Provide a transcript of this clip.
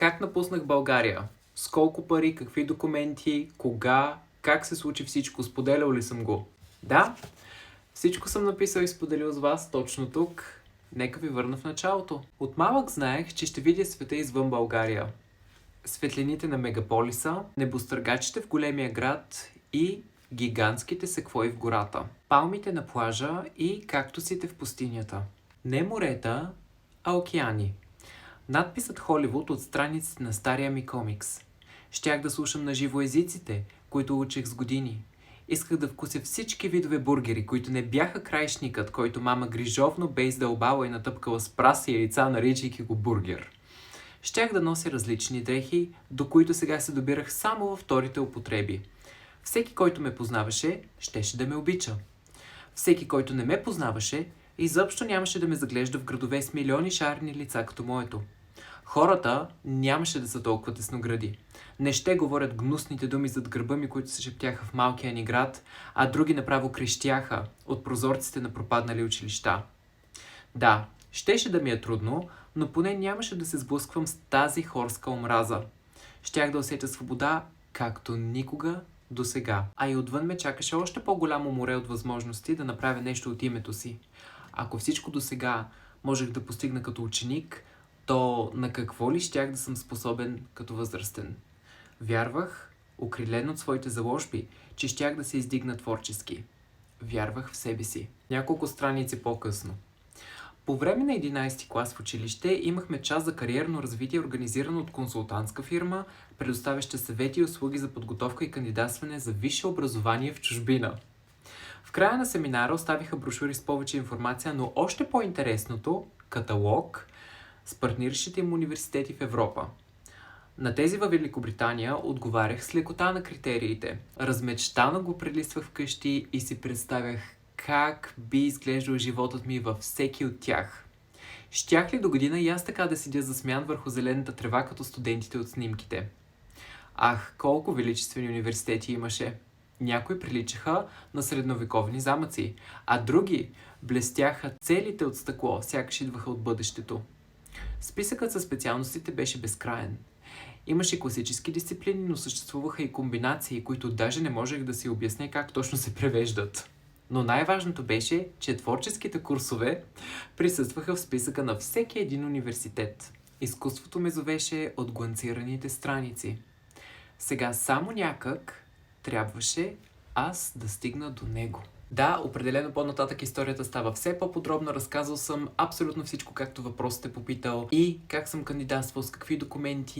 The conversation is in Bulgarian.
Как напуснах България? С колко пари, какви документи, кога, как се случи всичко, споделял ли съм го? Да, всичко съм написал и споделил с вас точно тук. Нека ви върна в началото. От малък знаех, че ще видя света извън България. Светлините на мегаполиса, небостъргачите в големия град и гигантските секвои в гората. Палмите на плажа и кактусите в пустинята. Не морета, а океани. Надписът Холивуд от страниците на стария ми комикс. Щях да слушам на живо езиците, които учех с години. Исках да вкуся всички видове бургери, които не бяха краишникът, който мама грижовно бе издълбала и натъпкала с праси и яйца, наричайки го бургер. Щях да нося различни дрехи, до които сега се добирах само във вторите употреби. Всеки, който ме познаваше, щеше да ме обича. Всеки, който не ме познаваше, изобщо нямаше да ме заглежда в градове с милиони шарени лица като моето. Хората нямаше да са толкова тесногради. Не ще говорят гнусните думи зад гърба ми, които се шептяха в малкия ни град, а други направо крещяха от прозорците на пропаднали училища. Да, щеше да ми е трудно, но поне нямаше да се сблъсквам с тази хорска омраза. Щях да усетя свобода, както никога досега. А и отвън ме чакаше още по-голямо море от възможности да направя нещо от името си. Ако всичко досега можех да постигна като ученик, то на какво ли щях да съм способен като възрастен? Вярвах, окрилен от своите заложби, че щях да се издигна творчески. Вярвах в себе си. Няколко страници по-късно. По време на 11-ти клас в училище имахме час за кариерно развитие, организирано от консултантска фирма, предоставяща съвети и услуги за подготовка и кандидатстване за висше образование в чужбина. В края на семинара оставиха брошури с повече информация, но още по-интересното – каталог с партниращите им университети в Европа. На тези във Великобритания отговарях с лекота на критериите. Размечтано го прелиствах вкъщи и си представях как би изглеждал животът ми във всеки от тях. Щях ли до година и аз така да седя засмян върху зелената трева като студентите от снимките? Ах, колко величествени университети имаше! Някои приличаха на средновековни замъци, а други блестяха целите от стъкло, сякаш идваха от бъдещето. Списъкът със специалностите беше безкраен. Имаше класически дисциплини, но съществуваха и комбинации, които даже не можех да си обясня как точно се превеждат. Но най-важното беше, че творческите курсове присъстваха в списъка на всеки един университет. Изкуството ме зовеше от гланцираните страници. Сега само някак трябваше аз да стигна до него. Да, определено по-нататък историята става все по-подробно. Разказал съм абсолютно всичко, както въпросът е попитал и как съм кандидатствал, с какви документи